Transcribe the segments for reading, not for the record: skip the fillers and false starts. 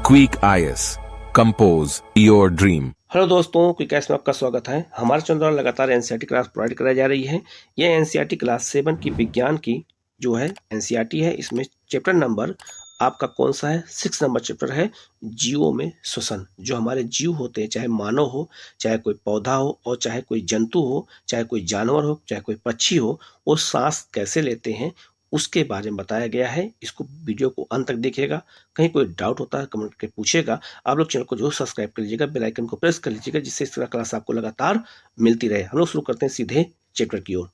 Quick IAS compose your dream. Hello दोस्तों, quick IAS में आपका स्वागत है। हमारे चैनल द्वारा लगातार एनसीईआरटी क्लास प्रोवाइड कराई जा रही है। यह एनसीईआरटी क्लास 7 की विज्ञान की जो है एनसीईआरटी है। इसमें चैप्टर नंबर आपका कौन सा है? 6 नंबर चैप्टर है, जीवों में श्वसन। जो हमारे जीव होते हैं, चाहे मानव हो, चाहे कोई पौधा हो, और चाहे कोई जंतु हो, चाहे कोई जानवर हो, चाहे कोई पक्षी हो, वो सांस कैसे लेते हैं उसके बारे में बताया गया है। इसको वीडियो को अंत तक देखिएगा। कहीं कोई डाउट होता है कमेंट करके पूछेगा। आप लोग चैनल को जरूर सब्सक्राइब कर लीजिएगा, बेल आइकन को प्रेस कर लीजिएगा, जिससे इस तरह क्लास आपको लगातार मिलती रहे। हम लोग शुरू करते हैं सीधे चैप्टर की ओर।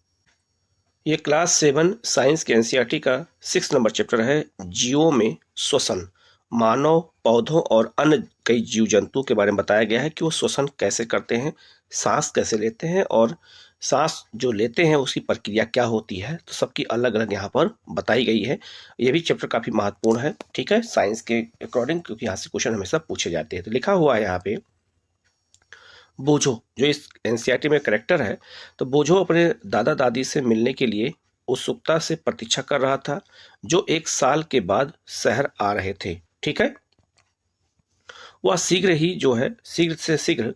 ये क्लास 7 साइंस के एनसीईआरटी का 6 नंबर चैप्टर है, जीवों में श्वसन। मानव, पौधों और अन्य कई जीव जंतु के बारे में बताया गया है कि वो श्वसन कैसे करते हैं, सांस कैसे लेते हैं, और सांस जो लेते हैं उसकी प्रक्रिया क्या होती है। तो सबकी अलग अलग यहाँ पर बताई गई है। ये भी चैप्टर काफी महत्वपूर्ण है, ठीक है, साइंस के अकॉर्डिंग, क्योंकि यहाँ से क्वेश्चन हमेशा पूछे जाते हैं। तो लिखा हुआ है यहाँ पे, बोझो जो इस एनसीईआरटी में करेक्टर है, तो बोझो अपने दादा दादी से मिलने के लिए उत्सुकता से प्रतीक्षा कर रहा था, जो 1 साल के बाद शहर आ रहे थे। ठीक है, वह शीघ्र से शीघ्र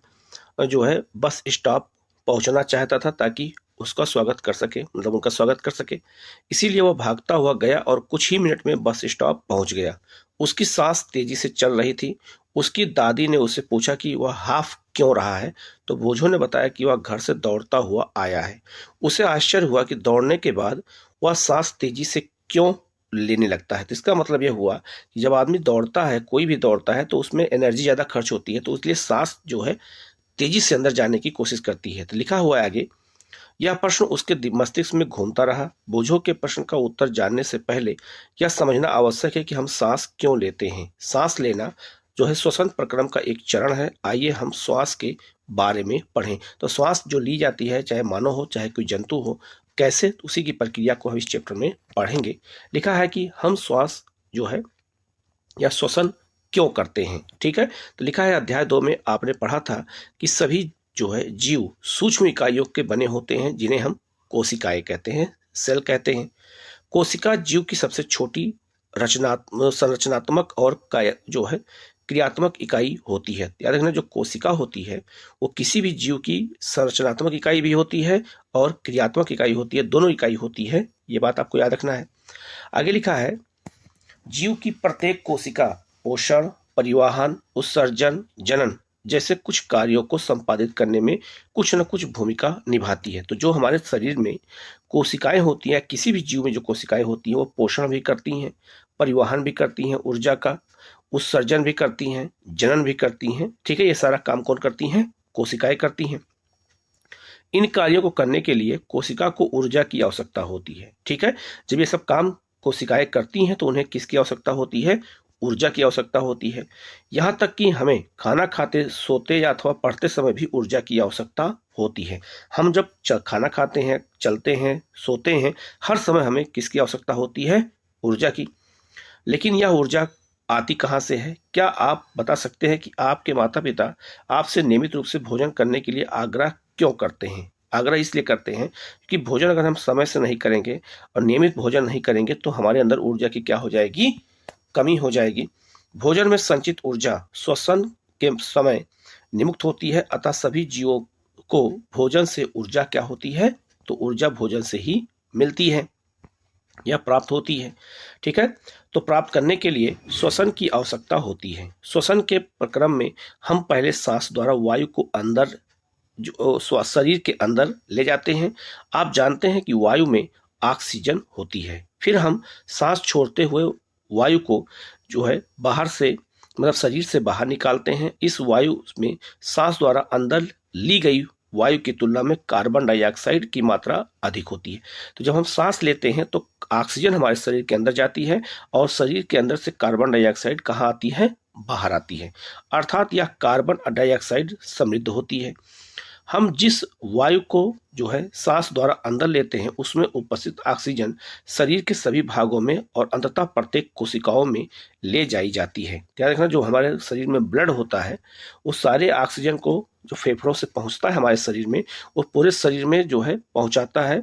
जो है बस स्टॉप पहुंचना चाहता था, ताकि उसका स्वागत कर सके, मतलब उनका स्वागत कर सके। इसीलिए वह भागता हुआ गया और कुछ ही मिनट में बस स्टॉप पहुंच गया। उसकी सांस तेजी से चल रही थी। उसकी दादी ने उससे पूछा कि वह हाफ क्यों रहा है, तो बोझो ने बताया कि वह घर से दौड़ता हुआ आया है। उसे आश्चर्य हुआ कि दौड़ने के बाद वह सांस तेजी से क्यों लेने लगता है। तो इसका मतलब यह हुआ कि जब आदमी दौड़ता है, कोई भी दौड़ता है, तो उसमें एनर्जी ज़्यादा खर्च होती है, तो इसलिए सांस जो है तेजी से अंदर जाने की कोशिश करती है। तो लिखा हुआ है आगे, यह प्रश्न उसके मस्तिष्क में घूमता रहा। बोझो के प्रश्न का उत्तर जानने से पहले यह समझना आवश्यक है कि हम सांस क्यों लेते हैं। सांस लेना जो है श्वसन प्रक्रम का एक चरण है। आइए हम श्वास के बारे में पढ़ें। तो श्वास जो ली जाती है, चाहे मानव हो चाहे कोई जंतु हो, कैसे, उसी की प्रक्रिया को हम इस चैप्टर में पढ़ेंगे। लिखा है कि हम श्वास जो है या श्वसन क्यों करते हैं। ठीक है, तो लिखा है अध्याय 2 में आपने पढ़ा था कि सभी जो है जीव सूक्ष्म इकाइयों के बने होते हैं, जिन्हें हम कोशिकाएं कहते हैं, सेल कहते हैं। कोशिका जीव की सबसे छोटी संरचनात्मक और जो है क्रियात्मक इकाई होती है। याद रखना, जो कोशिका होती है वो किसी भी जीव की संरचनात्मक इकाई भी होती है और क्रियात्मक इकाई होती है, दोनों इकाई होती है। ये बात आपको याद रखना है। आगे लिखा है, जीव की प्रत्येक कोशिका पोषण, परिवहन, उत्सर्जन, जनन जैसे कुछ कार्यों को संपादित करने में कुछ न कुछ भूमिका निभाती है। तो जो हमारे शरीर में कोशिकाएं होती हैं, किसी भी जीव में जो कोशिकाएं होती हैं, वो पोषण भी करती हैं, परिवहन भी करती हैं ऊर्जा का, उत्सर्जन भी करती हैं, जनन भी करती हैं। ठीक है, ये सारा काम कौन करती हैं? कोशिकाएं करती हैं। इन कार्यों को करने के लिए कोशिका को ऊर्जा की आवश्यकता होती है। ठीक है, जब ये सब काम कोशिकाएं करती हैं तो उन्हें किसकी आवश्यकता होती है? ऊर्जा की आवश्यकता होती है। यहाँ तक कि हमें खाना खाते, सोते या अथवा पढ़ते समय भी ऊर्जा की आवश्यकता होती है। हम जब खाना खाते हैं, चलते हैं, सोते हैं, हर समय हमें किसकी आवश्यकता होती है? ऊर्जा की। लेकिन यह ऊर्जा आती कहाँ से है? क्या आप बता सकते हैं कि आपके माता पिता आपसे नियमित रूप से भोजन करने के लिए आग्रह क्यों करते हैं? आग्रह इसलिए करते हैं कि भोजन अगर हम समय से नहीं करेंगे और नियमित भोजन नहीं करेंगे तो हमारे अंदर ऊर्जा की क्या हो जाएगी? कमी हो जाएगी। भोजन में संचित ऊर्जा श्वसन के समय निमुक्त होती है, अतः सभी जीवों को भोजन से ऊर्जा क्या होती है? तो ऊर्जा भोजन से ही मिलती है या प्राप्त होती है। ठीक है, तो प्राप्त करने के लिए श्वसन की आवश्यकता होती है। श्वसन के प्रक्रम में हम पहले सांस द्वारा वायु को अंदर जो शरीर के अंदर ले जाते हैं। आप जानते हैं कि वायु में ऑक्सीजन होती है। फिर हम सांस छोड़ते हुए वायु को जो है बाहर से, मतलब शरीर से बाहर निकालते हैं। इस वायु में सांस द्वारा अंदर ली गई वायु की तुलना में कार्बन डाइऑक्साइड की मात्रा अधिक होती है। तो जब हम सांस लेते हैं तो ऑक्सीजन हमारे शरीर के अंदर जाती है और शरीर के अंदर से कार्बन डाइऑक्साइड कहाँ आती है? बाहर आती है। अर्थात यह कार्बन डाइऑक्साइड समृद्ध होती है। हम जिस वायु को जो है सांस द्वारा अंदर लेते हैं, उसमें उपस्थित ऑक्सीजन शरीर के सभी भागों में और अंततः प्रत्येक कोशिकाओं में ले जाई जाती है। ध्यान रखना, जो हमारे शरीर में ब्लड होता है, वो सारे ऑक्सीजन को जो फेफड़ों से पहुंचता है हमारे शरीर में, वो पूरे शरीर में जो है पहुंचाता है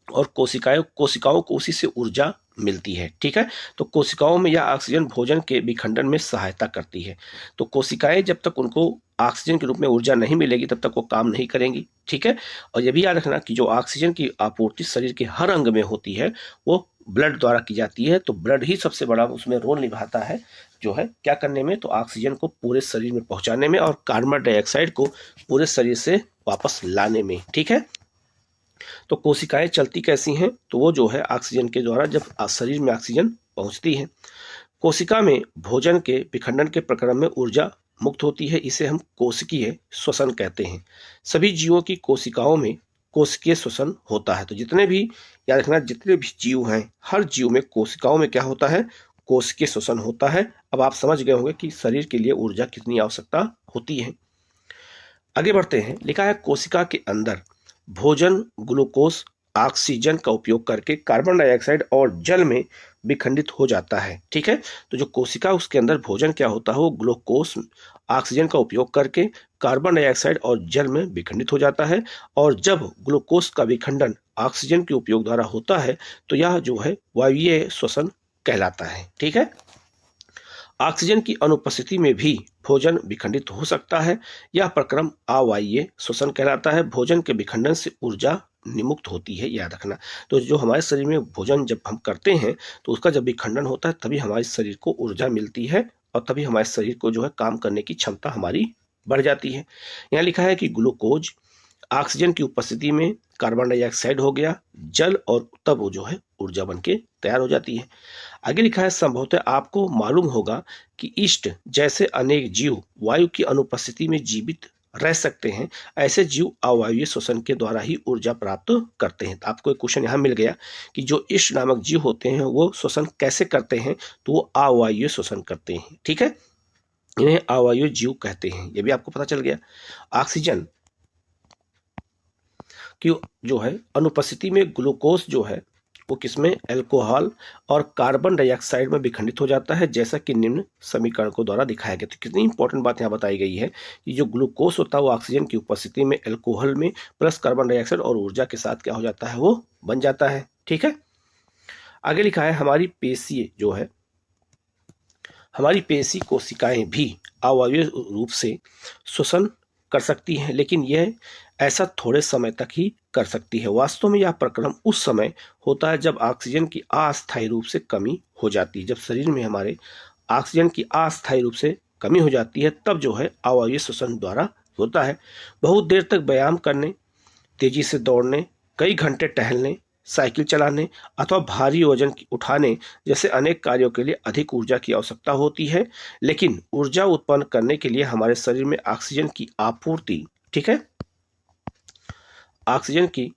और कोशिकाओं को उसी से ऊर्जा मिलती है। ठीक है, तो कोशिकाओं में यह ऑक्सीजन भोजन के विखंडन में सहायता करती है। तो कोशिकाएं जब तक उनको ऑक्सीजन के रूप में ऊर्जा नहीं मिलेगी तब तक वो काम नहीं करेंगी। ठीक है, और ये भी याद रखना कि जो ऑक्सीजन की आपूर्ति शरीर के हर अंग में होती है वो ब्लड द्वारा की जाती है। तो ब्लड ही सबसे बड़ा उसमें रोल निभाता है, जो है क्या करने में, तो ऑक्सीजन को पूरे शरीर में पहुंचाने में और कार्बन डाइऑक्साइड को पूरे शरीर से वापस लाने में। ठीक है, तो कोशिकाएं चलती कैसी हैं, तो वो जो है ऑक्सीजन के द्वारा जब शरीर में ऑक्सीजन पहुंचती है। कोशिका में भोजन के विखंडन के प्रक्रम में ऊर्जा मुक्त होती है, इसे हम कोशिकीय श्वसन कहते हैं। सभी जीवों की कोशिकाओं में कोशिकीय श्वसन होता है। तो जितने भी याद रखना, जितने भी जीव हैं, हर जीव में कोशिकाओं में क्या होता है, कोशिकीय श्वसन होता है। अब आप समझ गए होंगे कि शरीर के लिए ऊर्जा कितनी आवश्यकता होती है। आगे बढ़ते हैं, लिखा है कोशिका के अंदर भोजन ग्लूकोज ऑक्सीजन का उपयोग करके कार्बन डाइऑक्साइड और जल में विखंडित हो जाता है। ठीक है, तो जो कोशिका उसके अंदर भोजन क्या होता है, वो ग्लूकोज ऑक्सीजन का उपयोग करके कार्बन डाइऑक्साइड और जल में विखंडित हो जाता है। और जब ग्लूकोज का विखंडन ऑक्सीजन के उपयोग द्वारा होता है तो यह जो है वायवीय श्वसन कहलाता है। ठीक है, ऑक्सीजन की अनुपस्थिति में भी भोजन विखंडित हो सकता है। यह प्रक्रम अवायवीय श्वसन कहलाता है। भोजन के विखंडन से ऊर्जा निमुक्त होती है, याद रखना। तो जो हमारे शरीर में भोजन जब हम करते हैं तो उसका जब विखंडन होता है तभी हमारे शरीर को ऊर्जा मिलती है और तभी हमारे शरीर को जो है काम करने की क्षमता हमारी बढ़ जाती है। यहाँ लिखा है कि ग्लूकोज ऑक्सीजन की उपस्थिति में कार्बन डाइऑक्साइड हो गया जल, और तब वो जो है ऊर्जा बन के तैयार हो जाती है। आगे लिखा है संभवतः आपको मालूम होगा कि ईस्ट जैसे अनेक जीव वायु की अनुपस्थिति में जीवित रह सकते हैं। ऐसे जीव अवायवीय श्वसन के द्वारा ही ऊर्जा प्राप्त करते हैं। तो आपको एक क्वेश्चन यहाँ मिल गया कि जो ईस्ट नामक जीव होते हैं वो श्वसन कैसे करते हैं, तो वो अवायवीय श्वसन करते हैं। ठीक है, इन्हें अवायवीय जीव कहते हैं, ये भी आपको पता चल गया। ऑक्सीजन की जो है अनुपस्थिति में ग्लूकोज जो है वो किसमें, अल्कोहल और कार्बन डाइऑक्साइड में विखंडित हो जाता है, जैसा कि निम्न समीकरण को द्वारा दिखाया गया। तो कितनी इंपॉर्टेंट बात यहाँ बताई गई है कि जो ग्लूकोज होता है वो ऑक्सीजन की उपस्थिति में अल्कोहल में प्लस कार्बन डाइऑक्साइड और ऊर्जा के साथ क्या हो जाता है, वो बन जाता है। ठीक है, आगे लिखा है हमारी पेशी जो है, हमारी पेशी कोशिकाएं भी अवायवीय रूप से श्वसन कर सकती हैं, लेकिन यह ऐसा थोड़े समय तक ही कर सकती है। वास्तव में यह प्रक्रम उस समय होता है जब ऑक्सीजन की अस्थायी रूप से कमी हो जाती है। जब शरीर में हमारे ऑक्सीजन की अस्थायी रूप से कमी हो जाती है तब जो है अवायवीय श्वसन द्वारा होता है। बहुत देर तक व्यायाम करने, तेजी से दौड़ने, कई घंटे टहलने, साइकिल चलाने अथवा भारी वजन उठाने जैसे अनेक कार्यों के लिए अधिक ऊर्जा की आवश्यकता होती है। लेकिन ऊर्जा उत्पन्न करने के लिए हमारे शरीर में ऑक्सीजन की आपूर्ति, ठीक है, ऑक्सीजन की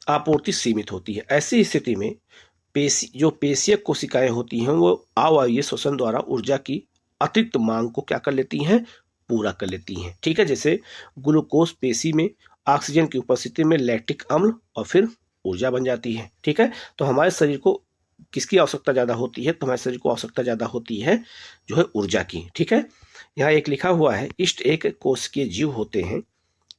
आपूर्ति सीमित होती है। ऐसी स्थिति में पेशीय कोशिकाएं होती हैं वो अवायवीय श्वसन द्वारा ऊर्जा की अतिरिक्त मांग को क्या कर लेती हैं, पूरा कर लेती हैं। ठीक है, जैसे ग्लूकोज पेशी में ऑक्सीजन की उपस्थिति में लैक्टिक अम्ल और फिर ऊर्जा बन जाती है। ठीक है, तो हमारे शरीर को किसकी आवश्यकता ज़्यादा होती है, तो हमारे शरीर को आवश्यकता ज़्यादा होती है जो है ऊर्जा की। ठीक है, यहाँ एक लिखा हुआ है ईस्ट एक कोशिकीय जीव होते हैं।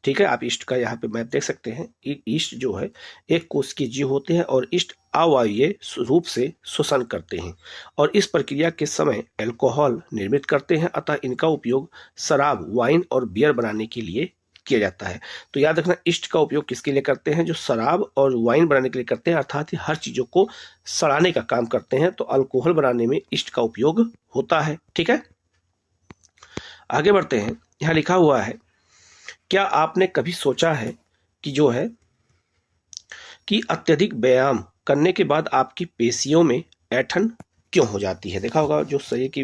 ठीक है, आप ईस्ट का यहाँ पे मैप देख सकते हैं। ईस्ट जो है एक कोशिकीय जीव होते हैं और ईस्ट अवायवीय रूप से श्वसन करते हैं और इस प्रक्रिया के समय अल्कोहल निर्मित करते हैं। अतः इनका उपयोग शराब, वाइन और बियर बनाने के लिए किया जाता है। तो याद रखना ईस्ट का उपयोग किसके लिए करते हैं, जो शराब और वाइन बनाने के लिए करते हैं, अर्थात हर चीजों को सड़ाने का काम करते हैं। तो अल्कोहल बनाने में ईस्ट का उपयोग होता है। ठीक है, आगे बढ़ते हैं। यहाँ लिखा हुआ है, क्या आपने कभी सोचा है कि जो है कि अत्यधिक व्यायाम करने के बाद आपकी पेशियों में ऐंठन क्यों हो जाती है। देखा होगा जो शरीर की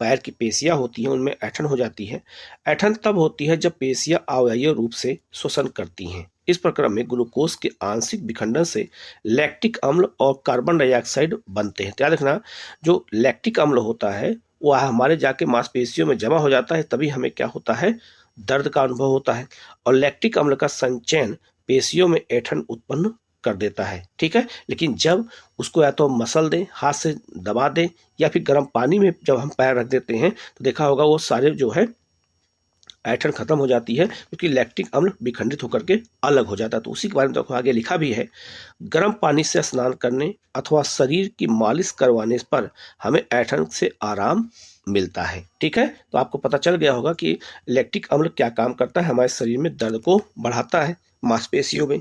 पैर की पेशियां होती हैं उनमें ऐंठन हो जाती है। ऐंठन तब होती है जब पेशियां अवायवीय रूप से श्वसन करती हैं। इस प्रक्रम में ग्लूकोज के आंशिक विखंडन से लैक्टिक अम्ल और कार्बन डाइऑक्साइड बनते हैं। तो याद रखना, जो लैक्टिक अम्ल होता है वो हमारे जाके मांसपेशियों में जमा हो जाता है, तभी हमें क्या होता है, दर्द का अनुभव होता है। और लैक्टिक अम्ल का संचयन पेशियों में ऐंठन उत्पन्न कर देता है। ठीक है, लेकिन जब उसको या तो मसल दें, हाथ से दबा दें, या फिर गर्म पानी में जब हम पैर रख देते हैं तो देखा होगा वो सारे जो है ऐंठन खत्म हो जाती है, क्योंकि लैक्टिक अम्ल विखंडित होकर के अलग हो जाता है। तो उसी के बारे में तो आगे लिखा भी है, गर्म पानी से स्नान करने अथवा शरीर की मालिश करवाने पर हमें ऐंठन से आराम मिलता है। ठीक है, तो आपको पता चल गया होगा कि लैक्टिक अम्ल क्या काम करता है, हमारे शरीर में दर्द को बढ़ाता है मांसपेशियों में।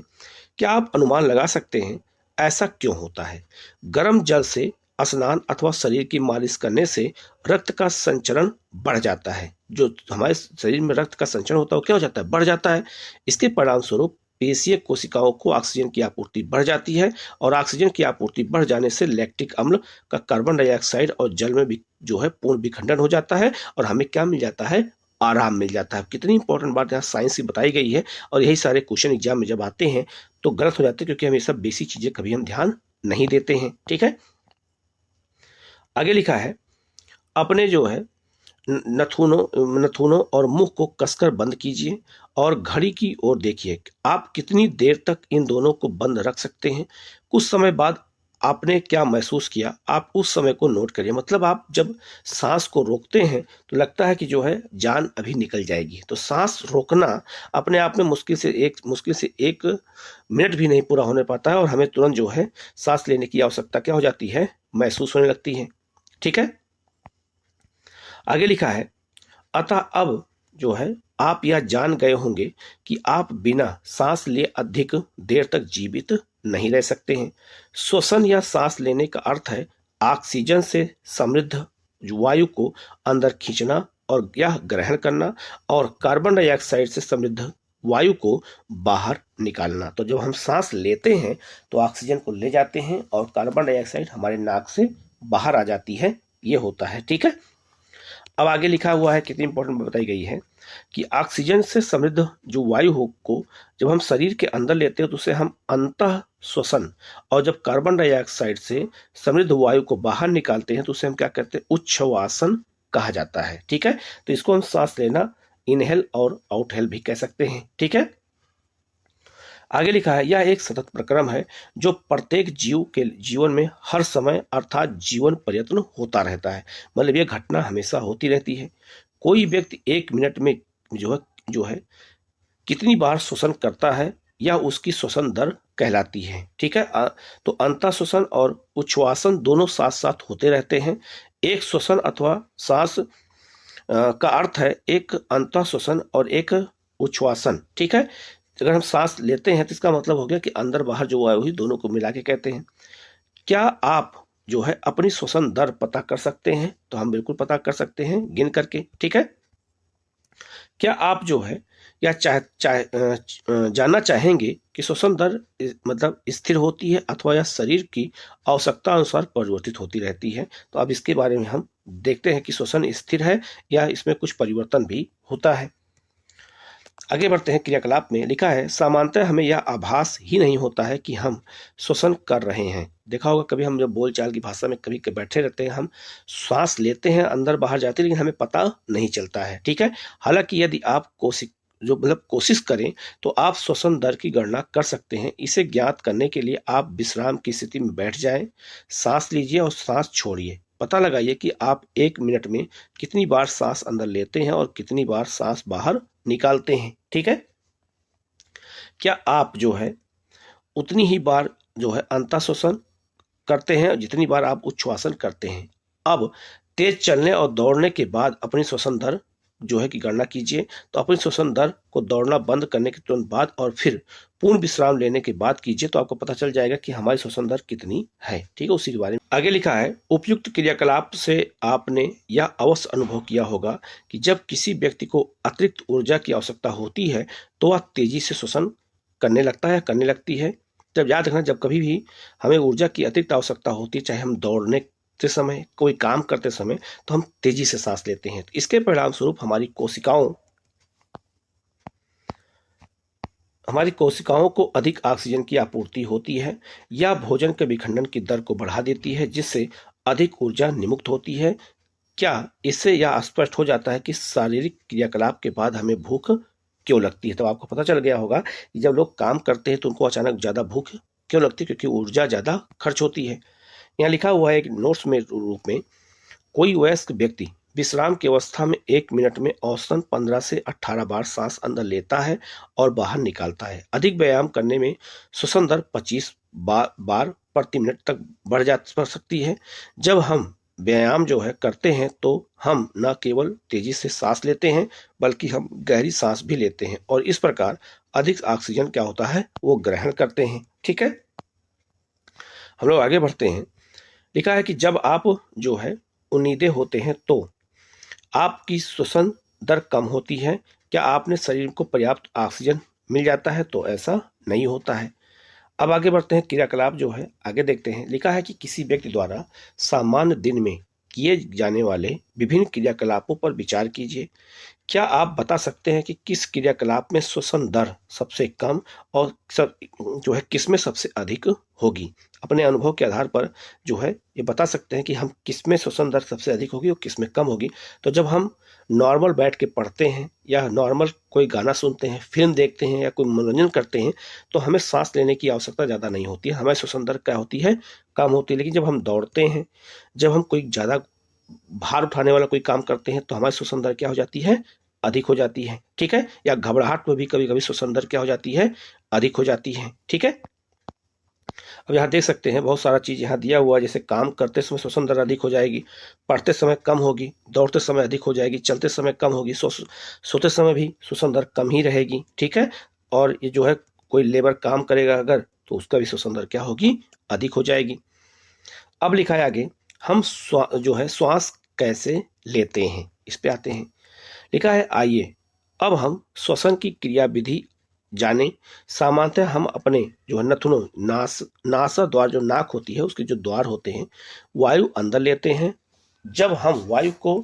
क्या आप अनुमान लगा सकते हैं ऐसा क्यों होता है? गर्म जल से स्नान अथवा शरीर की मालिश करने से रक्त का संचरण बढ़ जाता है। जो हमारे शरीर में रक्त का संचरण होता है वो क्या हो जाता है? बढ़ जाता है। इसके परिणाम स्वरूप पेशीय कोशिकाओं को ऑक्सीजन की आपूर्ति बढ़ जाती है, और ऑक्सीजन की आपूर्ति बढ़ जाने से लैक्टिक अम्ल का कार्बन डाइऑक्साइड और जल में भी जो है पूर्ण विखंडन हो जाता है, और हमें क्या मिल जाता है? आराम मिल जाता है। कितनी इंपॉर्टेंट बात यहाँ साइंस की बताई गई है, और यही सारे क्वेश्चन एग्जाम में जब आते हैं तो गलत हो जाते हैं, क्योंकि हम ये सब बेसिक चीजें कभी हम ध्यान नहीं देते हैं। ठीक है, आगे लिखा है, अपने जो है नथुनों और मुंह को कसकर बंद कीजिए और घड़ी की ओर देखिए। आप कितनी देर तक इन दोनों को बंद रख सकते हैं? कुछ समय बाद आपने क्या महसूस किया, आप उस समय को नोट करिए। मतलब आप जब सांस को रोकते हैं तो लगता है कि जो है जान अभी निकल जाएगी। तो सांस रोकना अपने आप में मुश्किल से एक मिनट भी नहीं पूरा होने पाता है, और हमें तुरंत जो है सांस लेने की आवश्यकता क्या हो जाती है? महसूस होने लगती है। ठीक है, आगे लिखा है, अतः अब जो है आप यह जान गए होंगे कि आप बिना सांस लिए अधिक देर तक जीवित नहीं रह सकते हैं। श्वसन या सांस लेने का अर्थ है ऑक्सीजन से समृद्ध वायु को अंदर खींचना और यह ग्रहण करना, और कार्बन डाइऑक्साइड से समृद्ध वायु को बाहर निकालना। तो जब हम सांस लेते हैं तो ऑक्सीजन को ले जाते हैं और कार्बन डाइऑक्साइड हमारे नाक से बाहर आ जाती है, ये होता है। ठीक है, अब आगे लिखा हुआ है, कितनी इंपॉर्टेंट बताई गई है कि ऑक्सीजन से समृद्ध जो वायु हो को जब हम शरीर के अंदर लेते हैं तो उसे हम अंतः श्वसन, और जब कार्बन डाइऑक्साइड से समृद्ध वायु को बाहर निकालते हैं तो उसे हम क्या कहते हैं? उच्छ्वासन कहा जाता है। ठीक है, तो इसको हम सांस लेना इनहेल और आउटहेल भी कह सकते हैं। ठीक है, आगे लिखा है, यह एक सतत प्रक्रम है जो प्रत्येक जीव के जीवन में हर समय अर्थात जीवन प्रयत्न होता रहता है। मतलब यह घटना हमेशा होती रहती है। कोई व्यक्ति एक मिनट में जो है कितनी बार श्वसन करता है, यह उसकी श्वसन दर कहलाती है। ठीक है, तो अंतः श्वसन और उच्छ्वासन दोनों साथ साथ होते रहते हैं। एक श्वसन अथवा सांस का अर्थ है एक अंतः श्वसन और एक उच्छ्वासन। ठीक है, अगर हम सांस लेते हैं तो इसका मतलब हो गया कि अंदर बाहर जो वायु हुई दोनों को मिला के कहते हैं। क्या आप जो है अपनी श्वसन दर पता कर सकते हैं? तो हम बिल्कुल पता कर सकते हैं गिन करके। ठीक है, क्या आप जो है या जानना चाहेंगे कि श्वसन दर मतलब स्थिर होती है अथवा यह शरीर की आवश्यकता अनुसार परिवर्तित होती रहती है? तो अब इसके बारे में हम देखते हैं कि श्वसन स्थिर है या इसमें कुछ परिवर्तन भी होता है। आगे बढ़ते हैं, क्रियाकलाप में लिखा है, सामान्यतः हमें यह आभास ही नहीं होता है कि हम श्वसन कर रहे हैं। देखा होगा कभी हम जब बोलचाल की भाषा में कभी बैठे रहते हैं, हम श्वास लेते हैं अंदर बाहर जाते हैं, लेकिन हमें पता नहीं चलता है। ठीक है, हालांकि यदि आप कोशिश करें तो आप श्वसन दर की गणना कर सकते हैं। इसे ज्ञात करने के लिए आप विश्राम की स्थिति में बैठ जाएं, सांस लीजिए और सांस छोड़िए। पता लगाइए कि आप एक मिनट में कितनी बार सांस अंदर लेते हैं और कितनी बार सांस बाहर निकालते हैं। ठीक है, क्या आप जो है उतनी ही बार जो है अंतः श्वसन करते हैं जितनी बार आप उच्छ्वासन करते हैं? अब तेज चलने और दौड़ने के बाद अपनी श्वसन दर जो है की गणना कीजिए। तो अपनी श्वसन दर को दौड़ना बंद करने के तुरंत बाद और फिर पूर्ण विश्राम लेने के बाद कीजिए, तो आपको पता चल जाएगा कि हमारी श्वसन दर कितनी है। ठीक है, उसी के बारे में आगे लिखा है, उपयुक्त क्रियाकलाप से आपने यह अवश्य अनुभव किया होगा कि जब किसी व्यक्ति को अतिरिक्त ऊर्जा की आवश्यकता होती है तो वह तेजी से श्वसन करने लगता है, करने लगती है। जब याद रखना, जब कभी भी हमें ऊर्जा की अतिरिक्त आवश्यकता होती है, चाहे हम दौड़ने के समय, कोई काम करते समय, तो हम तेजी से सांस लेते हैं। तो इसके परिणाम स्वरूप हमारी कोशिकाओं को अधिक ऑक्सीजन की आपूर्ति होती है, या भोजन के विखंडन की दर को बढ़ा देती है, जिससे अधिक ऊर्जा निमुक्त होती है। क्या इससे यह स्पष्ट हो जाता है कि शारीरिक क्रियाकलाप के बाद हमें भूख क्यों लगती है? तो आपको पता चल गया होगा कि जब लोग काम करते हैं तो उनको अचानक ज्यादा भूख क्यों लगती है? क्योंकि ऊर्जा ज्यादा खर्च होती है। यहाँ लिखा हुआ है एक नोट्स में रूप में, कोई वयस्क व्यक्ति विश्राम की अवस्था में 1 मिनट में औसतन 15 से 18 बार सांस अंदर लेता है और बाहर निकालता है। अधिक व्यायाम करने में श्वसन दर 25 बार प्रति मिनट तक बढ़ सकती है। जब हम व्यायाम जो है करते हैं तो हम न केवल तेजी से सांस लेते हैं बल्कि हम गहरी सांस भी लेते हैं और इस प्रकार अधिक ऑक्सीजन क्या होता है वो ग्रहण करते हैं। ठीक है, हम लोग आगे बढ़ते हैं। लिखा है कि जब आप जो है उम्मीदें होते हैं तो आपकी श्वसन दर कम होती है। क्या आपने शरीर को पर्याप्त ऑक्सीजन मिल जाता है? तो ऐसा नहीं होता है। अब आगे बढ़ते हैं, क्रियाकलाप जो है आगे देखते हैं। लिखा है कि किसी व्यक्ति द्वारा सामान्य दिन में किए जाने वाले विभिन्न क्रियाकलापों पर विचार कीजिए। क्या आप बता सकते हैं कि किस क्रियाकलाप में श्वसन दर सबसे कम और जो है किस में सबसे अधिक होगी? अपने अनुभव के आधार पर जो है ये बता सकते हैं कि हम किस में श्वसन दर सबसे अधिक होगी और किस में कम होगी। तो जब हम नॉर्मल बैठ के पढ़ते हैं या नॉर्मल कोई गाना सुनते हैं, फिल्म देखते हैं या कोई मनोरंजन करते हैं तो हमें सांस लेने की आवश्यकता ज़्यादा नहीं होती है, हमें श्वसन दर क्या होती है, कम होती है। लेकिन जब हम दौड़ते हैं, जब हम कोई ज़्यादा भार उठाने वाला कोई काम करते हैं तो हमारी श्वसन दर क्या हो जाती है, अधिक हो जाती है। ठीक है, या घबराहट में भी कभी कभी श्वसन दर क्या हो जाती है, अधिक हो जाती है। ठीक है, अब यहाँ देख सकते हैं बहुत सारा चीज यहाँ दिया हुआ है। जैसे काम करते समय श्वसन दर अधिक हो जाएगी, पढ़ते समय कम होगी, दौड़ते समय अधिक हो जाएगी, चलते समय कम होगी, सोते समय भी श्वसन दर कम ही रहेगी। ठीक है, और ये जो है कोई लेबर काम करेगा अगर तो उसका भी श्वसन दर क्या होगी, अधिक हो जाएगी। अब लिखा है आगे, हम जो है श्वास कैसे लेते हैं, इस पे आते हैं। लिखा है आइए अब हम श्वसन की क्रिया विधि जाने। सामान्यतः हम अपने जो है नथुनों नासा द्वार जो नाक होती है उसके जो द्वार होते हैं वायु अंदर लेते हैं। जब हम वायु को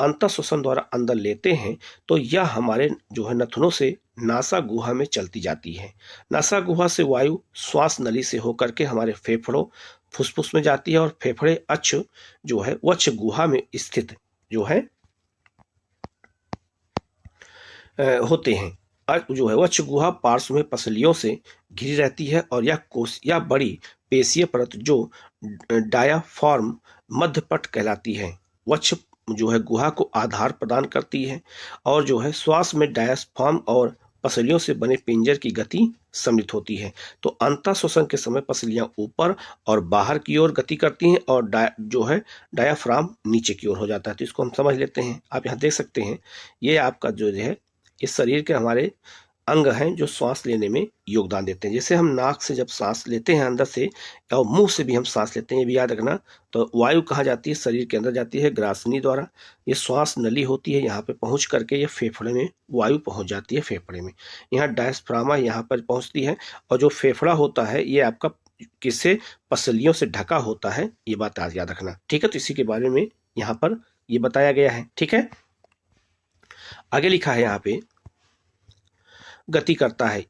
अंतः श्वसन द्वारा अंदर लेते हैं तो यह हमारे जो है नथुनों से नासा गुहा में चलती जाती है। नासा गुहा से वायु श्वास नली से होकर के हमारे फेफड़ों फुसफुस में जाती है और फेफड़े अक्ष जो है वक्ष गुहा में स्थित जो है होते हैं। जो है वक्ष गुहा पार्श्व में पसलियों से घिरी रहती है और यह बड़ी पेशीय परत जो डायाफ्राम मध्यपट कहलाती है वक्ष जो है गुहा को आधार प्रदान करती है और जो है श्वास में डायाफ्राम और पसलियों से बने पिंजर की गति सम्मिलित होती है। तो अंतः श्वसन के समय पसलियां ऊपर और बाहर की ओर गति करती हैं और जो है डायाफ्राम नीचे की ओर हो जाता है। तो इसको हम समझ लेते हैं। आप यहाँ देख सकते हैं ये आपका जो है इस शरीर के हमारे अंग हैं जो सांस लेने में योगदान देते हैं। जैसे हम नाक से जब सांस लेते हैं अंदर से और मुंह से भी हम सांस लेते हैं, ये भी याद रखना। तो वायु कहाँ जाती है, शरीर के अंदर जाती है ग्रासनी द्वारा। ये श्वास नली होती है, यहाँ पे पहुंच करके ये फेफड़े में वायु पहुंच जाती है। फेफड़े में यहाँ डायफ्रामा यहाँ पर पहुंचती है और जो फेफड़ा होता है ये आपका किससे, पसलियों से ढका होता है। ये बात आज याद रखना, ठीक है। तो इसी के बारे में यहाँ पर ये बताया गया है, ठीक है। आगे लिखा है यहाँ पे गति करता है।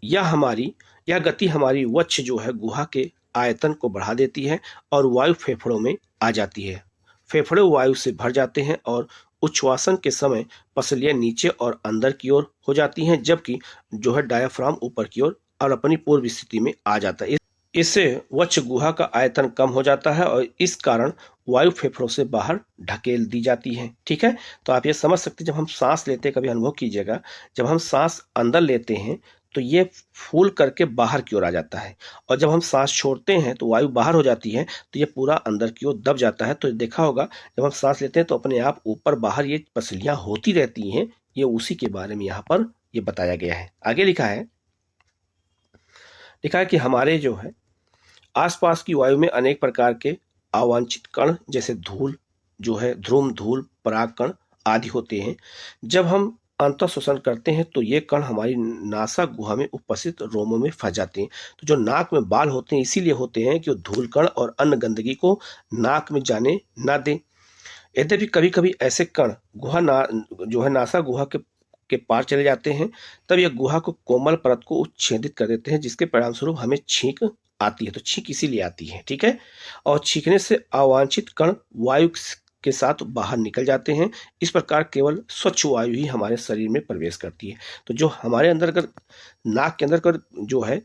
यह गति हमारी वक्ष जो है गुहा के आयतन को बढ़ा देती है और वायु फेफड़ों में आ जाती है। फेफड़े वायु से भर जाते हैं और उच्छ्वासन के समय पसलियां नीचे और अंदर की ओर हो जाती हैं, जबकि जो है डायाफ्राम ऊपर की ओर और अपनी पूर्व स्थिति में आ जाता है। इससे वक्ष गुहा का आयतन कम हो जाता है और इस कारण वायु फेफड़ों से बाहर ढकेल दी जाती है, ठीक है। तो आप ये समझ सकते हैं, जब हम सांस लेते हैं, कभी अनुभव कीजिएगा, जब हम सांस अंदर लेते हैं तो ये फूल करके बाहर की ओर आ जाता है और जब हम सांस छोड़ते हैं तो वायु बाहर हो जाती है तो ये पूरा अंदर की ओर दब जाता है। तो देखा होगा जब हम सांस लेते हैं तो अपने आप ऊपर बाहर ये पसलियां होती रहती हैं। ये उसी के बारे में यहाँ पर ये बताया गया है। आगे लिखा है कि हमारे जो है आसपास की वायु में अनेक प्रकार के अवांछित कण जैसे धूल जो है ध्रुम धूल परागकण आदि होते हैं। जब हम अंतः श्वसन करते हैं तो ये कण हमारी नासा गुहा में उपस्थित रोमों में फंस जाते हैं। तो जो नाक में बाल होते हैं इसीलिए होते हैं कि वो धूल कण और अन्य गंदगी को नाक में जाने ना दें। यद्यपि कभी कभी ऐसे कण जो है नासा गुहा के पार चले जाते हैं, तब यह गुहा को कोमल परत को उच्छेदित कर देते हैं, जिसके परिणामस्वरूप हमें छींक आती है। तो छींक इसीलिए आती है, ठीक है। और छींकने से अवांछित कण वायु के साथ बाहर निकल जाते हैं। इस प्रकार केवल स्वच्छ वायु ही हमारे शरीर में प्रवेश करती है। तो जो हमारे अंदर अगर नाक के अंदर कर जो है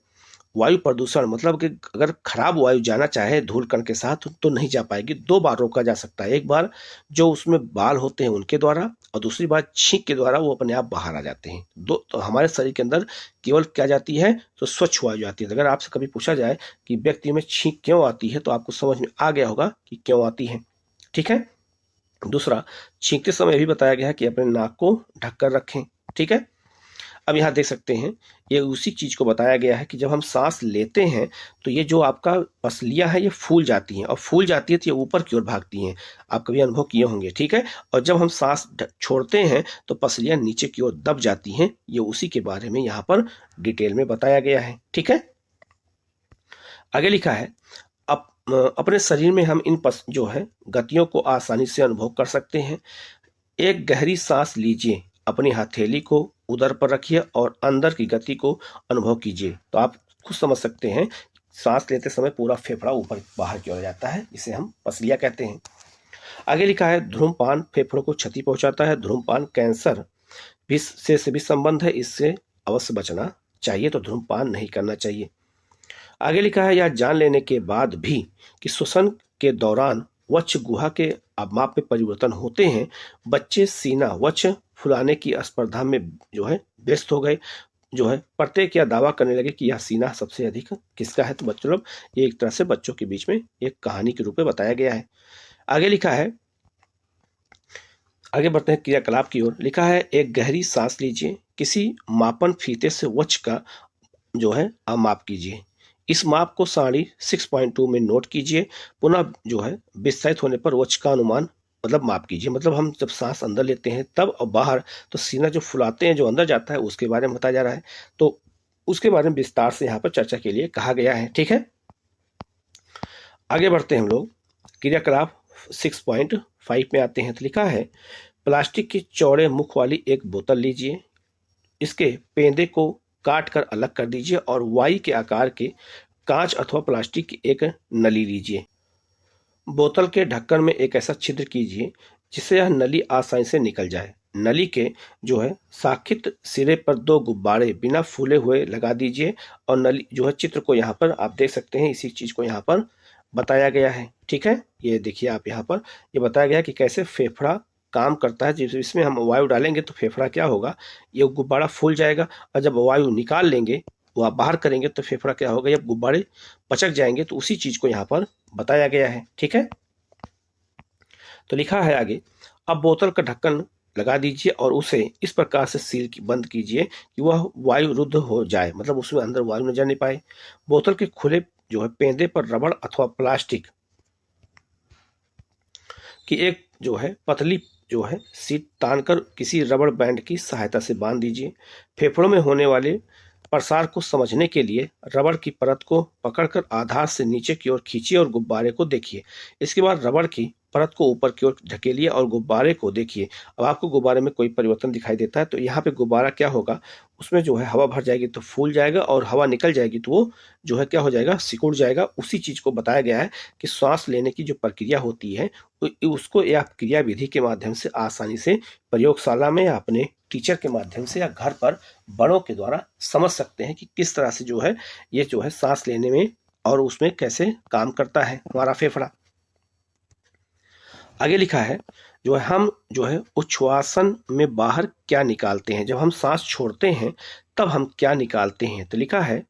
वायु प्रदूषण मतलब कि अगर खराब वायु जाना चाहे धूल कण के साथ तो नहीं जा पाएगी। 2 बार रोका जा सकता है, एक बार जो उसमें बाल होते हैं उनके द्वारा और दूसरी बार छींक के द्वारा वो अपने आप बाहर आ जाते हैं। तो हमारे शरीर के अंदर केवल क्या जाती है तो स्वच्छ वायु आती है। अगर आपसे कभी पूछा जाए कि व्यक्ति में छींक क्यों आती है तो आपको समझ में आ गया होगा कि क्यों आती है। ठीक है। दूसरा, छींकते समय भी बताया गया है कि अपने नाक को ढककर रखें। ठीक है। अब यहाँ देख सकते हैं ये उसी चीज को बताया गया है कि जब हम सांस लेते हैं तो ये जो आपका पसलियां है ये फूल जाती हैं और फूल जाती है तो ये ऊपर की ओर भागती हैं। आप कभी अनुभव किए होंगे। ठीक है। और जब हम सांस छोड़ते हैं तो पसलियां नीचे की ओर दब जाती हैं। ये उसी के बारे में यहाँ पर डिटेल में बताया गया है। ठीक है। आगे लिखा है अपने शरीर में हम इन जो है गतियों को आसानी से अनुभव कर सकते हैं। एक गहरी सांस लीजिए, अपनी हथेली को उदर पर रखिए और अंदर की गति को अनुभव कीजिए। तो आप खुद समझ सकते हैं सांस लेते समय पूरा फेफड़ा ऊपर बाहर की ओर जाता है, इसे हम पसलियां कहते हैं। आगे लिखा है धूम्रपान फेफड़ों को क्षति पहुंचाता है। धूम्रपान कैंसर से भी संबंध है, इससे अवश्य बचना चाहिए। तो धूम्रपान नहीं करना चाहिए। आगे लिखा है यह जान लेने के बाद भी कि श्वसन के दौरान वक्ष गुहा के माप में परिवर्तन होते हैं, बच्चे सीना वक्ष फुलाने की स्पर्धा में जो है व्यस्त हो गए, जो है प्रत्येक यह दावा करने लगे कि यह सीना सबसे अधिक किसका है। तो बच्चों लोग ये एक तरह से बच्चों के बीच में एक कहानी के रूप में बताया गया है। आगे लिखा है, आगे बढ़ते हैं क्रियाकलाप की ओर। लिखा है एक गहरी सांस लीजिए, किसी मापन फीते से वक्ष का जो है माप कीजिए। इस माप को सारणी 6.2 में नोट कीजिए। पुनः जो है विस्तारित होने पर वक्ष का अनुमान मतलब माप कीजिए। मतलब हम जब सांस अंदर लेते हैं तब और बाहर तो सीना जो फुलाते हैं जो अंदर जाता है उसके बारे में बताया जा रहा है। तो उसके बारे में विस्तार से यहाँ पर चर्चा के लिए कहा गया है। ठीक है। आगे बढ़ते हैं हम लोग क्रियाकलाप 6.5 में आते हैं। तो लिखा है प्लास्टिक के चौड़े मुख वाली एक बोतल लीजिए, इसके पेंदे को काट कर अलग कर दीजिए और वाई के आकार के कांच अथवा प्लास्टिक की एक नली लीजिए। बोतल के ढक्कन में एक ऐसा छिद्र कीजिए जिससे यह नली आसानी से निकल जाए। नली के जो है साखित सिरे पर 2 गुब्बारे बिना फूले हुए लगा दीजिए और नली जो है चित्र को यहाँ पर आप देख सकते हैं, इसी चीज को यहाँ पर बताया गया है। ठीक है। ये देखिए आप यहाँ पर ये बताया गया कि कैसे फेफड़ा काम करता है। जिसमें हम वायु डालेंगे तो फेफड़ा क्या होगा, ये गुब्बारा फूल जाएगा और जब वायु निकाल लेंगे वो आप बाहर करेंगे तो फेफड़ा क्या होगा, जब गुब्बारे पचक जाएंगे। तो उसी चीज को यहाँ पर बताया गया है। ठीक है। तो लिखा है आगे अब बोतल का ढक्कन लगा दीजिए और उसे इस प्रकार से सील बंद कीजिए कि वह वायु रुद्ध हो जाए, मतलब उसमें अंदर वायु न जाने पाए। बोतल के खुले जो है पेंदे पर रबड़ अथवा प्लास्टिक की एक जो है पतली जो है सीट तानकर किसी रबड़ बैंड की सहायता से बांध दीजिए। फेफड़ों में होने वाले प्रसार को समझने के लिए रबड़ की परत को पकड़कर आधार से नीचे की ओर खींचिए और गुब्बारे को देखिए। इसके बाद रबड़ की परत को ऊपर की ओर ढकेलिए और गुब्बारे को देखिए। अब आपको गुब्बारे में कोई परिवर्तन दिखाई देता है तो यहाँ पे गुब्बारा क्या होगा, उसमें जो है हवा भर जाएगी तो फूल जाएगा और हवा निकल जाएगी तो वो जो है क्या हो जाएगा, सिकुड़ जाएगा। उसी चीज को बताया गया है कि सांस लेने की जो प्रक्रिया होती है उसको या क्रिया विधि के माध्यम से आसानी से प्रयोगशाला में या अपने टीचर के माध्यम से या घर पर बड़ों के द्वारा समझ सकते हैं कि किस तरह से जो है ये जो है सांस लेने में और उसमें कैसे काम करता है हमारा फेफड़ा। आगे लिखा है जो है हम जो है उच्छ्वासन में बाहर क्या निकालते हैं, जब हम सांस छोड़ते हैं तब हम क्या निकालते हैं। तो लिखा है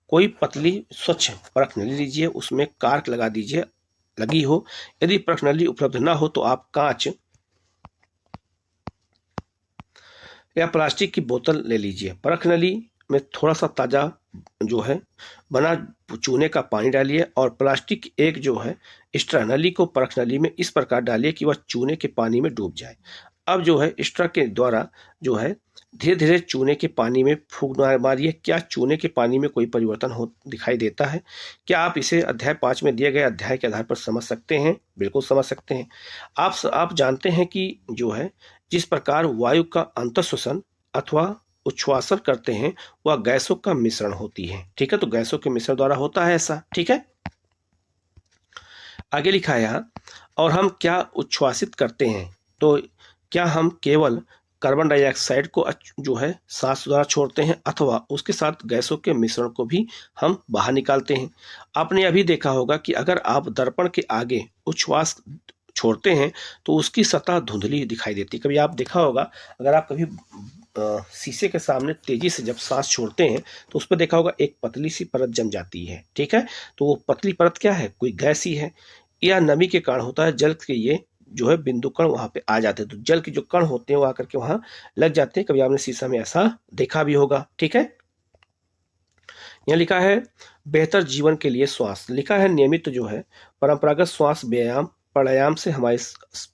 कोई पतली स्वच्छ परख नली लीजिए, उसमें कार्क लगा दीजिए लगी हो। यदि परख नली उपलब्ध ना हो तो आप कांच या प्लास्टिक की बोतल ले लीजिए। परख नली में थोड़ा सा ताजा जो है बना चूने का पानी डालिए और प्लास्टिक की एक जो है स्ट्रा नली को परख नली में इस प्रकार डालिए कि वह चूने के पानी में डूब जाए। अब जो है स्ट्रा के द्वारा जो है धीरे धीरे चूने के पानी में फूंक मारिए। क्या चूने के पानी में कोई परिवर्तन हो दिखाई देता है? क्या आप इसे अध्याय 5 में दिए गए अध्याय के आधार पर समझ सकते हैं? बिल्कुल समझ सकते हैं। आप जानते हैं कि जो है जिस प्रकार वायु का अंतःश्वसन अथवा उच्छ्वासन करते हैं वह गैसों का मिश्रण होती है। ठीक है। तो गैसों के मिश्रण द्वारा होता है ऐसा। ठीक है। आगे लिखा है यहाँ और हम क्या उच्छ्वासित करते हैं, तो क्या हम केवल कार्बन डाइऑक्साइड को जो है सांस द्वारा छोड़ते हैं अथवा उसके साथ गैसों के मिश्रण को भी हम बाहर निकालते हैं। आपने अभी देखा होगा कि अगर आप दर्पण के आगे उच्छ्वास छोड़ते हैं तो उसकी सतह धुंधली दिखाई देती है। कभी आप देखा होगा, अगर आप कभी शीशे के सामने तेजी से जब सांस छोड़ते हैं तो उस पर देखा होगा एक पतली सी परत जम जाती है, ठीक है। तो वो पतली परत क्या है, कोई गैस ही है या नमी के कारण होता है। जल के ये जो है बिंदु कण वहां पे आ जाते हैं, तो जल के जो कण होते हैं वो आकर के वहां लग जाते हैं। कभी आपने शीशा में ऐसा देखा भी होगा, ठीक है। यहाँ लिखा है बेहतर जीवन के लिए श्वास। लिखा है नियमित जो है परंपरागत श्वास व्यायाम प्राणायाम से हमारे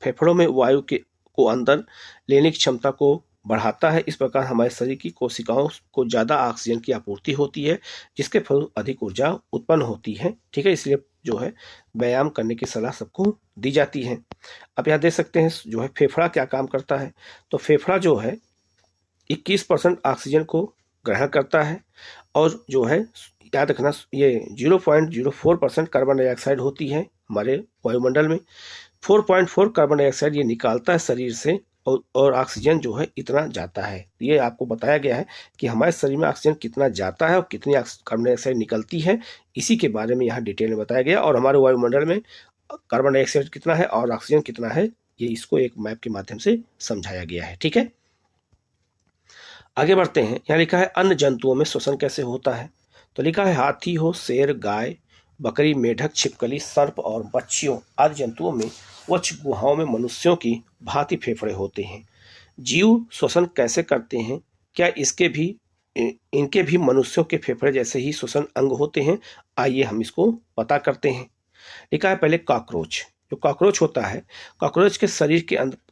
फेफड़ों में वायु को अंदर लेने की क्षमता को बढ़ाता है। इस प्रकार हमारे शरीर की कोशिकाओं को ज्यादा ऑक्सीजन की आपूर्ति होती है, जिसके फल अधिक ऊर्जा उत्पन्न होती है, ठीक है। इसलिए जो है व्यायाम करने की सलाह सबको दी जाती है। आप यहाँ देख सकते हैं जो है फेफड़ा क्या काम करता है। तो फेफड़ा जो है 21% ऑक्सीजन को ग्रहण करता है और जो है याद रखना ये 0.04% कार्बन डाइऑक्साइड होती है हमारे वायुमंडल में। 4.4 कार्बन डाइऑक्साइड ये निकालता है शरीर से और ऑक्सीजन जो है इतना जाता है। ये आपको बताया गया है कि हमारे शरीर में ऑक्सीजन कितना जाता है और कितनी कार्बन डाइऑक्साइड निकलती है, इसी के बारे में यहाँ डिटेल में बताया गया। और हमारे वायुमंडल में कार्बन डाइऑक्साइड कितना है और ऑक्सीजन कितना है, ये इसको एक मैप के माध्यम से समझाया गया है, ठीक है। आगे बढ़ते हैं। यहाँ लिखा है अन्य जंतुओं में श्वसन कैसे होता है। तो लिखा है हाथी हो, शेर, गाय, बकरी, मेढक, छिपकली, सर्प और मच्छियों आदि जंतुओं में वक्ष गुहाओं में मनुष्यों की भांति फेफड़े होते हैं। जीव श्वसन कैसे करते हैं, क्या इनके भी मनुष्यों के फेफड़े जैसे ही श्वसन अंग होते हैं। आइए हम इसको पता करते हैं। लिखा है पहले कॉकरोच। जो कॉकरोच होता है, कॉकरोच के शरीर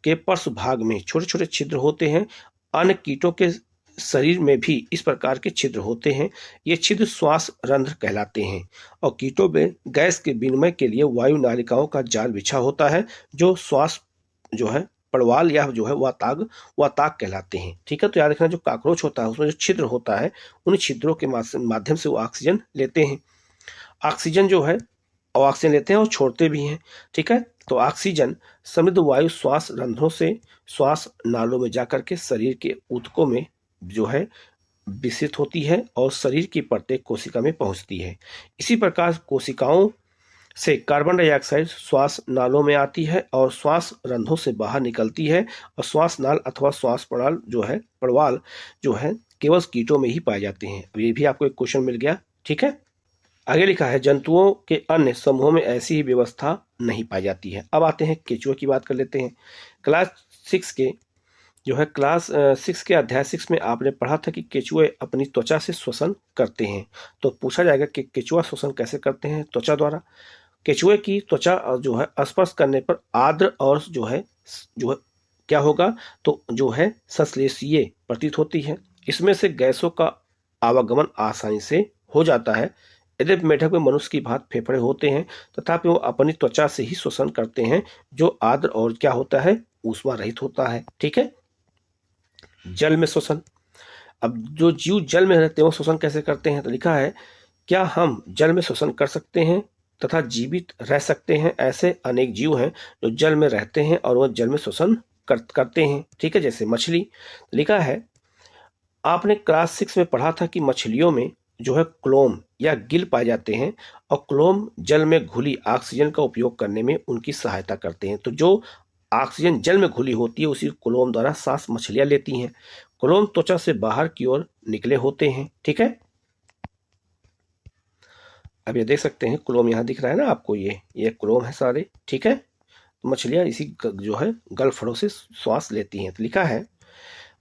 के पार्श्व भाग में छोटे छोटे छिद्र होते हैं। अन्य कीटों के शरीर में भी इस प्रकार के छिद्र होते हैं। ये छिद्र श्वास रंध्र कहलाते हैं और कीटों में गैस के विनिमय के लिए वायु नालिकाओं का जाल बिछा होता है, जो श्वास जो है पड़वाल या जो है वाताक कहलाते हैं, ठीक है। तो याद रखना जो कॉकरोच होता है उसमें जो छिद्र होता है, उन छिद्रों के माध्यम से वो ऑक्सीजन लेते हैं। ऑक्सीजन जो है ऑक्सीजन लेते हैं और छोड़ते भी हैं, ठीक है। तो ऑक्सीजन समृद्ध वायु श्वास रंध्रों से श्वास नालों में जाकर के शरीर के ऊतकों में जो है विस्तृत होती है और शरीर की प्रत्येक कोशिका में पहुंचती है। इसी प्रकार कोशिकाओं से कार्बन डाइऑक्साइड श्वास नालों में आती है और श्वास रंध्रों से बाहर निकलती है। और श्वास नाल अथवा श्वास प्रणाल जो है पड़वाल जो है केवल कीटों में ही पाए जाते हैं। ये भी आपको एक क्वेश्चन मिल गया, ठीक है। आगे लिखा है जंतुओं के अन्य समूहों में ऐसी ही व्यवस्था नहीं पाई जाती है। अब आते हैं केचुए की बात कर लेते हैं। क्लास 6 के अध्याय 6 में आपने पढ़ा था कि केचुए अपनी त्वचा से श्वसन करते हैं। तो पूछा जाएगा कि केचुआ श्वसन कैसे करते हैं, त्वचा द्वारा। केचुए की त्वचा जो है स्पर्श करने पर आर्द्र और जो है क्या होगा, तो जो है सश्लेषीय प्रतीत होती है। इसमें से गैसों का आवागमन आसानी से हो जाता है। यद्यपि मेढक में मनुष्य की भांति फेफड़े होते हैं, तथापि वो अपनी त्वचा से ही श्वसन करते हैं, जो आर्द्र और क्या होता है, ऊष्मा रहित होता है, ठीक है। जल में श्वसन। अब जो जीव जल में रहते हैं वो श्वसन कैसे करते हैं। तो लिखा है क्या हम जल में श्वसन कर सकते हैं तथा जीवित रह सकते हैं। ऐसे अनेक जीव हैं जो जल में रहते हैं और वह जल में श्वसन करते हैं, ठीक है, जैसे मछली। लिखा है आपने क्लास 6 में पढ़ा था कि मछलियों में जो है क्लोम या गिल पाए जाते हैं और क्लोम जल में घुली ऑक्सीजन का उपयोग करने में उनकी सहायता करते हैं। तो जो ऑक्सीजन जल में घुली होती है उसी क्लोम द्वारा सांस मछलियां लेती हैं। क्लोम त्वचा से बाहर की ओर निकले होते हैं, ठीक है। अब ये देख सकते हैं क्लोम यहाँ दिख रहा है ना आपको, ये क्लोम है सारे, ठीक है। तो मछलियां इसी जो है गलफड़ों से श्वास लेती हैं। तो लिखा है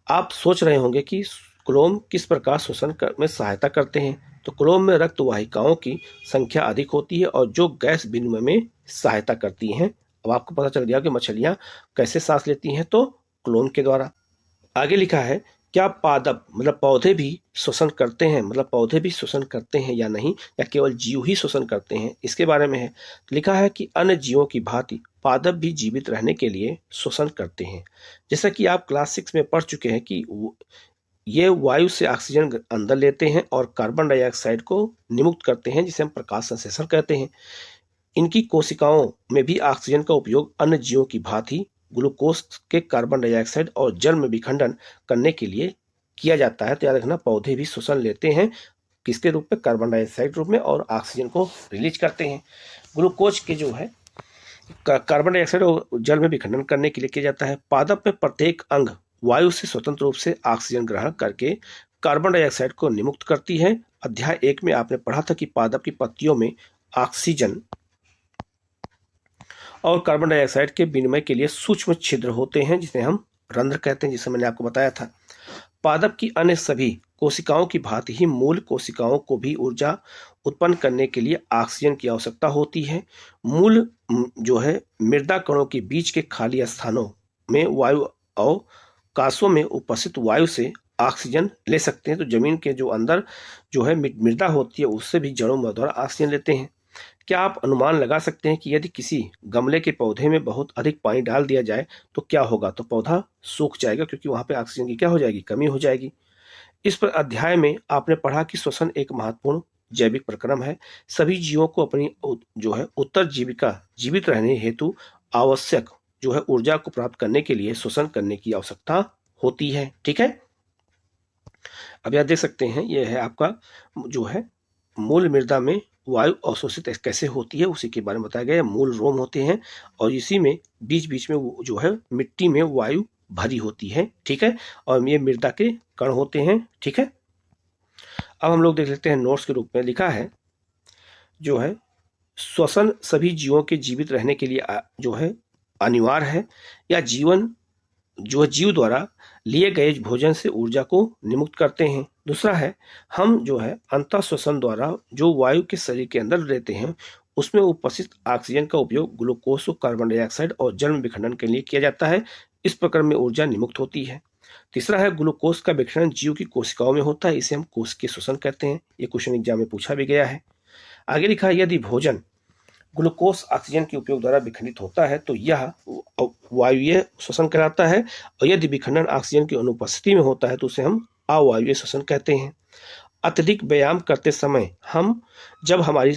आप सोच रहे होंगे कि क्लोम किस प्रकार श्वसन में सहायता करते हैं। तो क्लोम में रक्त वाहिकाओं की संख्या अधिक होती है और जो गैस विनिमय में सहायता करती हैं। अब आपको पता चल गया कि मछलियां कैसे सांस लेती हैं, तो क्लोम के द्वारा। आगे लिखा है क्या पादप मतलब पौधे भी श्वसन करते हैं, मतलब पौधे भी श्वसन करते हैं या नहीं, या केवल जीव ही श्वसन करते हैं, इसके बारे में है। लिखा है कि अन्य जीवों की भांति पादप भी जीवित रहने के लिए श्वसन करते हैं। जैसा कि आप क्लास 6 में पढ़ चुके हैं कि ये वायु से ऑक्सीजन अंदर लेते हैं और कार्बन डाइऑक्साइड को निमुक्त करते हैं, जिसे हम प्रकाश संश्लेषण कहते हैं। इनकी कोशिकाओं में भी ऑक्सीजन का उपयोग अन्य जीवों की भांति ग्लूकोज के कार्बन डाइऑक्साइड और जल में विखंडन करने के लिए किया जाता है। तो याद रखना, पौधे भी श्वसन लेते हैं, किसके रूप में? कार्बन डाइऑक्साइड रूप में, और ऑक्सीजन को रिलीज करते हैं। ग्लूकोज के जो है कार्बन डाइऑक्साइड और जल में विखंडन करने के लिए किया जाता है। पादप में प्रत्येक अंग वायु से स्वतंत्र रूप से ऑक्सीजन ग्रहण करके कार्बन डाइऑक्साइड को निमुक्त करती है। अध्याय 1 में आपने पढ़ा था कि पादप की पत्तियों में ऑक्सीजन और कार्बन डाइऑक्साइड के विनिमय के लिए सूक्ष्म छिद्र होते हैं, जिसे हम रंध्र कहते हैं, जिसे मैंने आपको बताया था। पादप की अन्य सभी कोशिकाओं की भांति ही मूल कोशिकाओं को भी ऊर्जा उत्पन्न करने के लिए ऑक्सीजन की आवश्यकता होती है। मूल जो है मृदा कणों के बीच के खाली स्थानों में वायु और काशों में उपस्थित वायु से ऑक्सीजन ले सकते हैं। तो जमीन के जो अंदर जो है मृदा होती है, उससे भी जड़ों द्वारा ऑक्सीजन लेते हैं। क्या आप अनुमान लगा सकते हैं कि यदि किसी गमले के पौधे में बहुत अधिक पानी डाल दिया जाए तो क्या होगा? तो पौधा सूख जाएगा, क्योंकि वहां पे ऑक्सीजन की क्या हो जाएगी? कमी हो जाएगी। इस पर अध्याय में आपने पढ़ा कि श्वसन एक महत्वपूर्ण जैविक प्रक्रम है। सभी जीवों को अपनी जो है उत्तरजीविका जीवित रहने हेतु आवश्यक जो है ऊर्जा को प्राप्त करने के लिए श्वसन करने की आवश्यकता होती है। ठीक है, अब यह देख सकते हैं, यह है आपका जो है मूल मृदा में वायु अवशोषित कैसे होती है, उसी के बारे में बताया गया है। मूल रोम होते हैं और इसी में बीच बीच में जो है मिट्टी में वायु भरी होती है। ठीक है, और ये मृदा के कण होते हैं। ठीक है, अब हम लोग देख लेते हैं नोट्स के रूप में लिखा है जो है श्वसन सभी जीवों के जीवित रहने के लिए जो है अनिवार्य है, या जीवन जो जीव द्वारा लिए गए भोजन से ऊर्जा को निमुक्त करते हैं। दूसरा है, हम जो है अंतः श्वसन द्वारा जो वायु के शरीर के अंदर लेते हैं उसमें उपस्थित ऑक्सीजन का उपयोग ग्लूकोज को कार्बन डाइऑक्साइड और जल में विखंडन के लिए किया जाता है। इस प्रकार में ऊर्जा निमुक्त होती है। तीसरा है, ग्लूकोज का विखंडन जीव की कोशिकाओं में होता है, इसे हम कोशिकीय श्वसन कहते हैं। ये क्वेश्चन एग्जाम में पूछा भी गया है। आगे लिखा है, यदि भोजन ग्लूकोज ऑक्सीजन के उपयोग द्वारा विखंडित होता है तो यह वायुवीय श्वसन कहलाता है, और यदि विखंडन ऑक्सीजन की अनुपस्थिति में होता है तो उसे हम अवायुवीय श्वसन कहते हैं। अत्यधिक व्यायाम करते समय जब हमारी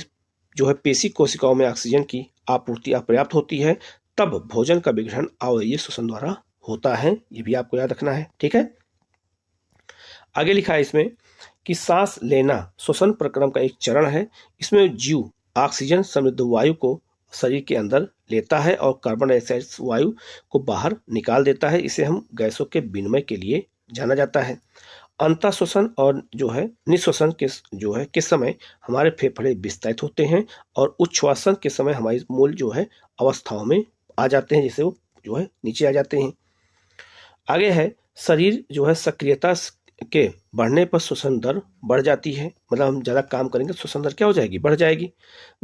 जो है पेशी कोशिकाओं में ऑक्सीजन की आपूर्ति अपर्याप्त होती है, तब भोजन का विघटन अवायुवीय श्वसन द्वारा होता है। ये भी आपको याद रखना है। ठीक है, आगे लिखा है इसमें कि सांस लेना श्वसन प्रक्रम का एक चरण है। इसमें जीव ऑक्सीजन समृद्ध वायु को शरीर के अंदर लेता है और कार्बन डाइऑक्साइड वायु को बाहर निकाल देता है। इसे हम गैसों के विनिमय के लिए जाना जाता है। अंतः श्वसन और जो है निश्वसन के जो है किस समय हमारे फेफड़े विस्तारित होते हैं और उच्छ्वासन के समय हमारी मूल जो है अवस्थाओं में आ जाते हैं, जिससे वो जो है नीचे आ जाते हैं। आगे है, शरीर जो है सक्रियता के बढ़ने पर श्वसन दर बढ़ जाती है, मतलब हम ज़्यादा काम करेंगे श्वसन दर क्या हो जाएगी? बढ़ जाएगी।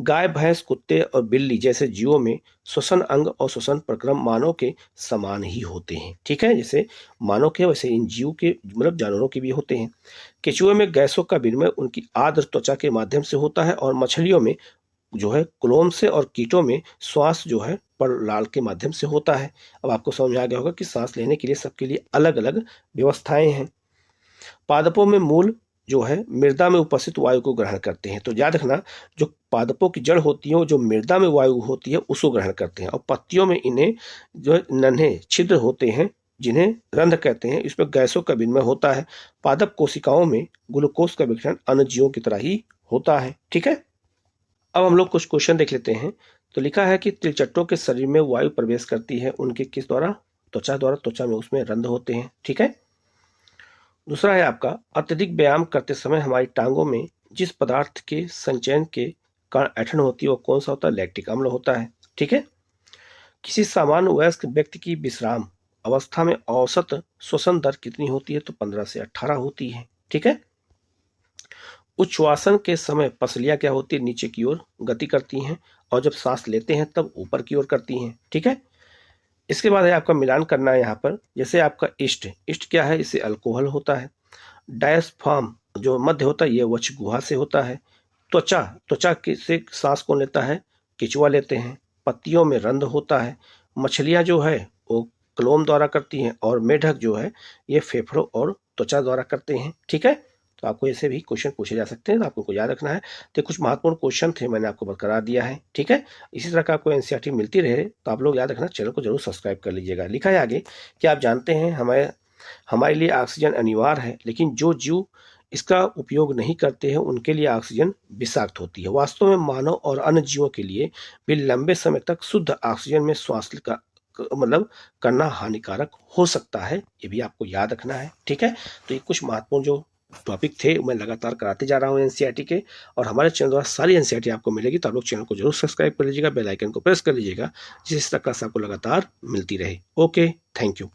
गाय, भैंस, कुत्ते और बिल्ली जैसे जीवों में श्वसन अंग और श्वसन प्रक्रम मानव के समान ही होते हैं। ठीक है, जैसे मानव के वैसे इन जीव के मतलब जानवरों के भी होते हैं। केंचुए में गैसों का विनिमय उनकी आर्द्र त्वचा के माध्यम से होता है, और मछलियों में जो है क्लोम से, और कीटों में श्वास जो है परलाल के माध्यम से होता है। अब आपको समझ आ गया होगा कि सांस लेने के लिए सबके लिए अलग अलग व्यवस्थाएं हैं। पादपों में मूल जो है मृदा में उपस्थित वायु को ग्रहण करते हैं। तो याद रखना, जो पादपों की जड़ होती है जो मृदा में वायु होती है उसको ग्रहण करते हैं, और पत्तियों में इन्हें जो नन्हे छिद्र होते हैं जिन्हें रंध्र कहते हैं, इसमें गैसों का विनिमय होता है। पादप कोशिकाओं में ग्लूकोज का विघटन अन्य जीवों की तरह ही होता है। ठीक है, अब हम लोग कुछ क्वेश्चन देख लेते हैं। तो लिखा है कि तिलचट्टों के शरीर में वायु प्रवेश करती है उनके किस द्वारा? त्वचा द्वारा। त्वचा में उसमें रंध्र होते हैं। ठीक है, दूसरा है आपका, अत्यधिक व्यायाम करते समय हमारी टांगों में जिस पदार्थ के संचयन के कारण ऐंठन होती है वो कौन सा होता है? लैक्टिक अम्ल होता है। ठीक है, किसी सामान्य वयस्क व्यक्ति की विश्राम अवस्था में औसत श्वसन दर कितनी होती है? तो 15 से 18 होती है। ठीक है, उच्छ्वासन के समय पसलियां क्या होती है? नीचे की ओर गति करती हैं, और जब सांस लेते हैं तब ऊपर की ओर करती हैं। ठीक है, इसके बाद है आपका मिलान करना है यहाँ पर। जैसे आपका इष्ट क्या है? इससे अल्कोहल होता है। डायस्फार्म जो मध्य होता है ये वक्ष गुहा से होता है। त्वचा से सांस कौन लेता है? केंचुआ लेते हैं। पत्तियों में रंध्र होता है। मछलियां जो है वो क्लोम द्वारा करती हैं, और मेढक जो है ये फेफड़ों और त्वचा द्वारा करते हैं। ठीक है, तो आपको ऐसे भी क्वेश्चन पूछे जा सकते हैं, तो आपको याद रखना है। तो कुछ महत्वपूर्ण क्वेश्चन थे, मैंने आपको बरकरार दिया है, ठीक है। इसी तरह का आपको एनसीईआरटी मिलती रहे तो आप लोग याद रखना, चैनल को जरूर सब्सक्राइब कर लीजिएगा। लिखा है आगे कि आप जानते हैं हमारे लिए ऑक्सीजन अनिवार्य है, लेकिन जो जीव इसका उपयोग नहीं करते हैं उनके लिए ऑक्सीजन विषाक्त होती है। वास्तव में मानव और अन्य जीवों के लिए भी लंबे समय तक शुद्ध ऑक्सीजन में श्वास मतलब करना हानिकारक हो सकता है, ये भी आपको याद रखना है, ठीक है। तो ये कुछ महत्वपूर्ण जो टॉपिक थे मैं लगातार कराते जा रहा हूँ एनसीईआरटी के, और हमारे चैनल द्वारा सारी एनसीईआरटी आपको मिलेगी। तो आप लोग चैनल को जरूर सब्सक्राइब कर लीजिएगा, बेल आइकन को प्रेस कर लीजिएगा, जिससे क्लास आपको लगातार मिलती रहे। Okay, thank you.